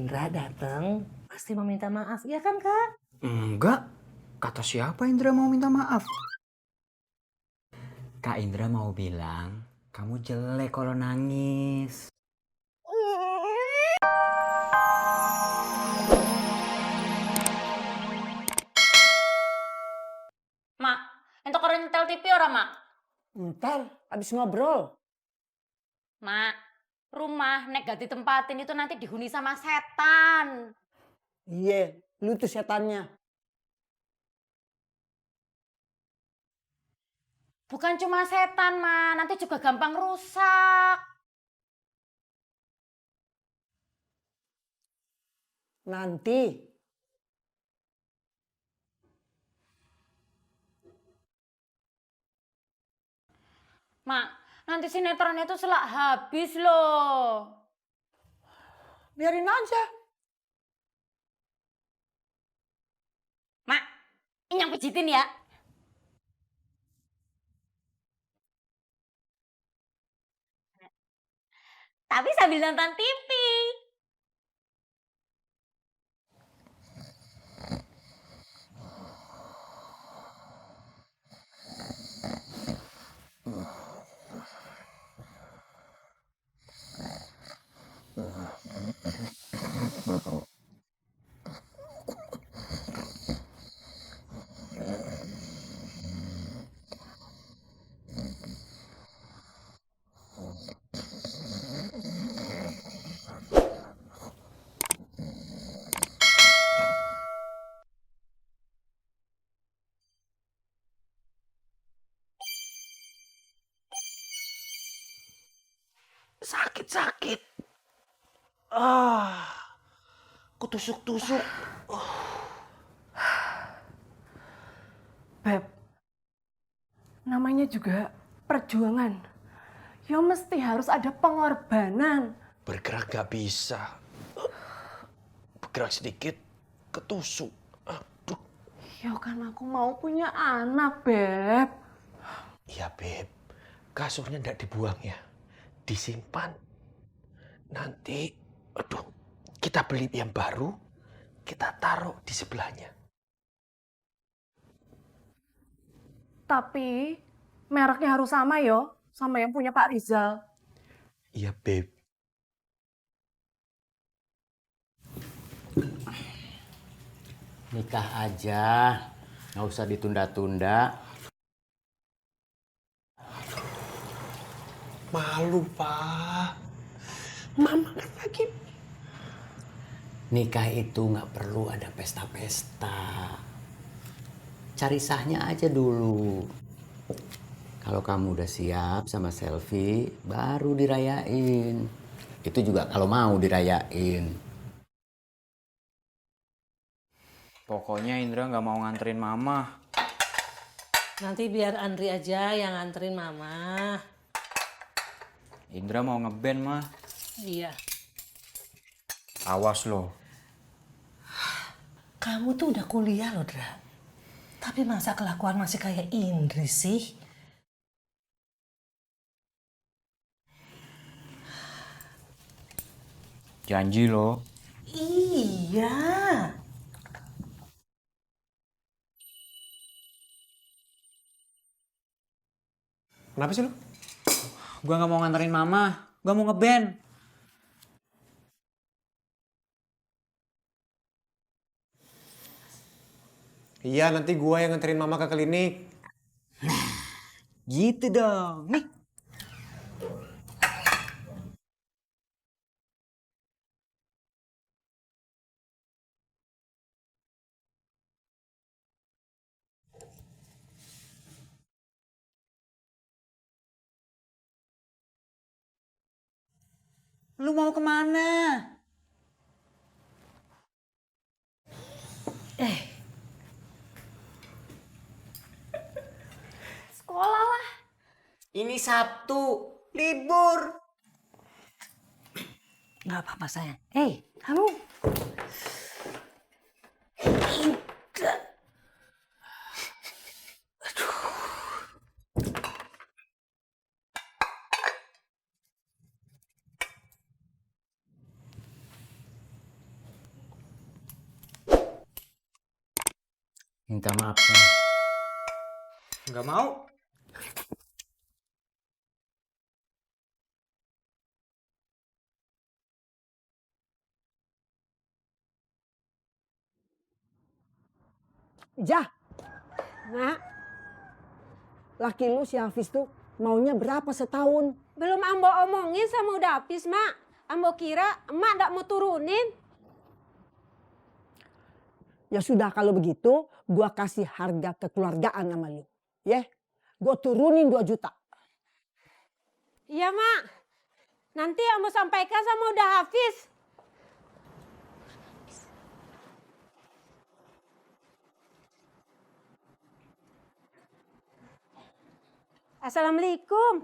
Indra datang pasti mau minta maaf, ya kan Kak? Enggak. Kata siapa Indra mau minta maaf? Kak Indra mau bilang, kamu jelek kalau nangis. Mak, entuk orang nyetel TV ora, Mak? Ntar abis ngobrol. Mak, rumah nek gak ditempatin itu nanti dihuni sama setan. Iya, lu tuh setannya. Bukan cuma setan, Mak, nanti juga gampang rusak. Nanti. Mak, nanti sinetronnya itu selak habis loh. Biarin aja. Mak, ini yang pijitin ya. Tapi sambil nonton TV. Sakit. Kutusuk-tusuk. Beb, namanya juga perjuangan. Ya mesti harus ada pengorbanan. Bergerak gak bisa. Bergerak sedikit, ketusuk. Aduh. Ya kan aku mau punya anak, Beb. Iya, Beb. Kasurnya ndak dibuang ya. Disimpan. Nanti, kita beli yang baru, kita taruh di sebelahnya. Tapi mereknya harus sama yo, sama yang punya Pak Rizal. Iya, Beb. Nikah aja, nggak usah ditunda-tunda. Malu, Pak. Mama kan lagi. Nikah itu nggak perlu ada pesta-pesta. Cari sahnya aja dulu. Kalau kamu udah siap sama selfie, baru dirayain. Itu juga kalau mau dirayain. Pokoknya Indra nggak mau nganterin mama. Nanti biar Andri aja yang nganterin Mama. Indra mau ngeband mah. Iya. Awas loh. Kamu tuh udah kuliah loh, Dra. Tapi masa kelakuan masih kayak Indri sih? Janji loh. Iya. Kenapa sih lu? Gua nggak mau nganterin mama. Gua mau ngeband. Iya, nanti gua yang nganterin mama ke klinik. Gitu dong. Nih. Lu mau kemana? Sekolah lah. Ini Sabtu, libur. Nggak apa-apa sayang. Kamu. Indra. Minta maaf kan? Nggak mau. Jah, nak, laki lu si Hafiz tuh maunya berapa setahun? Belum ambo omongin sama udah habis, Mak. Ambo kira emak ndak mau turunin. Ya sudah kalau begitu, gua kasih harga kekeluargaan sama lu. Ya, gua turunin 2 juta. Iya, Mak. Nanti ambo sampaikan sama udah Hafiz. Assalamualaikum.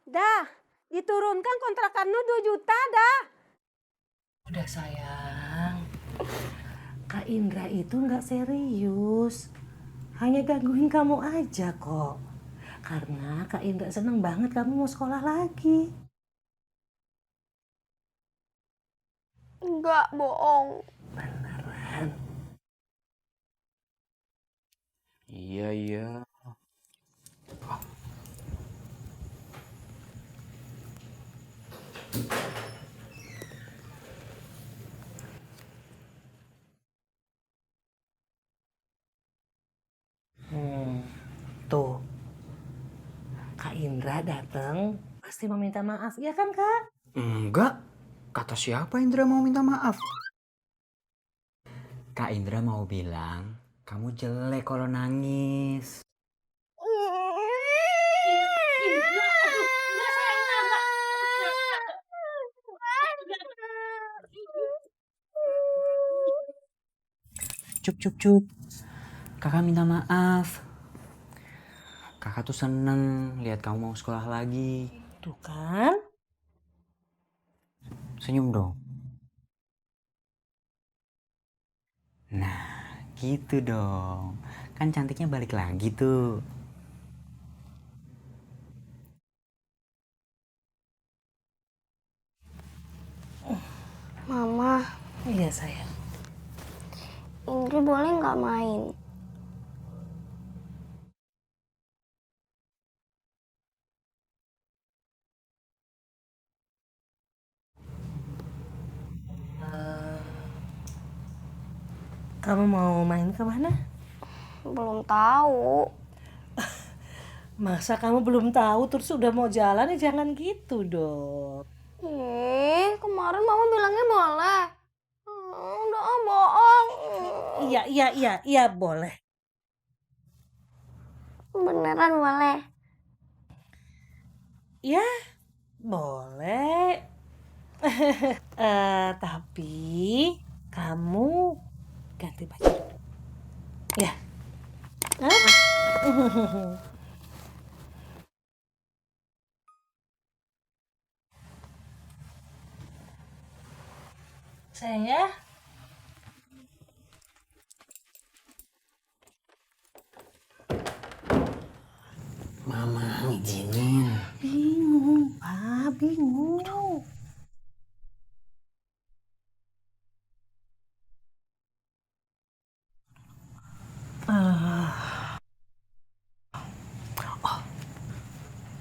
Dah, diturunkan kontrakanmu 2 juta dah. Udah sayang, Kak Indra itu nggak serius. Hanya gangguin kamu aja kok. Karena Kak Indra seneng banget kamu mau sekolah lagi. Enggak, bohong. Beneran. Iya. Tuh, Kak Indra datang pasti mau minta maaf, ya kan Kak? Enggak. Kata siapa Indra mau minta maaf? Kak Indra mau bilang, kamu jelek kalau nangis. Cup. Kakak minta maaf. Kakak tuh seneng lihat kamu mau sekolah lagi. Tuh kan? Senyum dong. Nah, gitu dong. Kan cantiknya balik lagi tuh. Mama, Iya sayang. Indri boleh nggak main? Kamu mau main kemana? Belum tahu. Masa kamu belum tahu terus udah mau jalan ya jangan gitu dong. Kemarin mama bilangnya boleh. Udah bohong. Iya boleh. Beneran boleh. Ya, boleh. Tapi kamu ganti baju dulu. Ya. Hah? Sayang ya. Mama ngizinin. Bingung, Pak, bingung.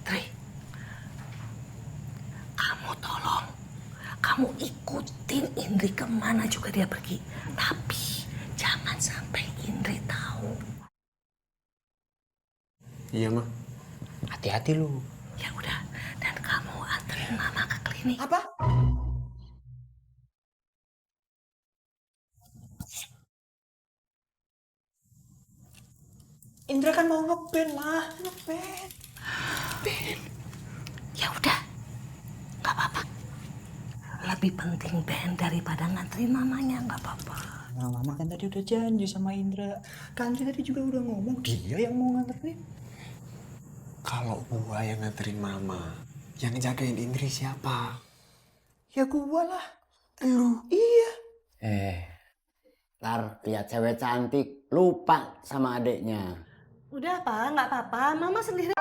Tri, kamu tolong, kamu ikutin Indri kemana juga dia pergi. Tapi jangan sampai Indri tahu. Iya, Ma. Hati-hati lu. Ya udah, dan kamu anterin Mama ke klinik. Apa? Indra kan mau ngeband, mah. Ngeband. Ya udah, nggak apa-apa. Lebih penting band daripada nganterin mamanya, nggak apa-apa. Nah, mama kan tadi udah janji sama Indra. Kan Indra tadi juga udah ngomong dia yang mau nganterin. Kalau gua yang nganterin Mama, yang jagain Indri siapa? Ya gua lah. Lu. Iya. Ntar lihat cewek cantik, lupa sama adeknya. Udah, Pak, nggak apa-apa. Mama sendiri.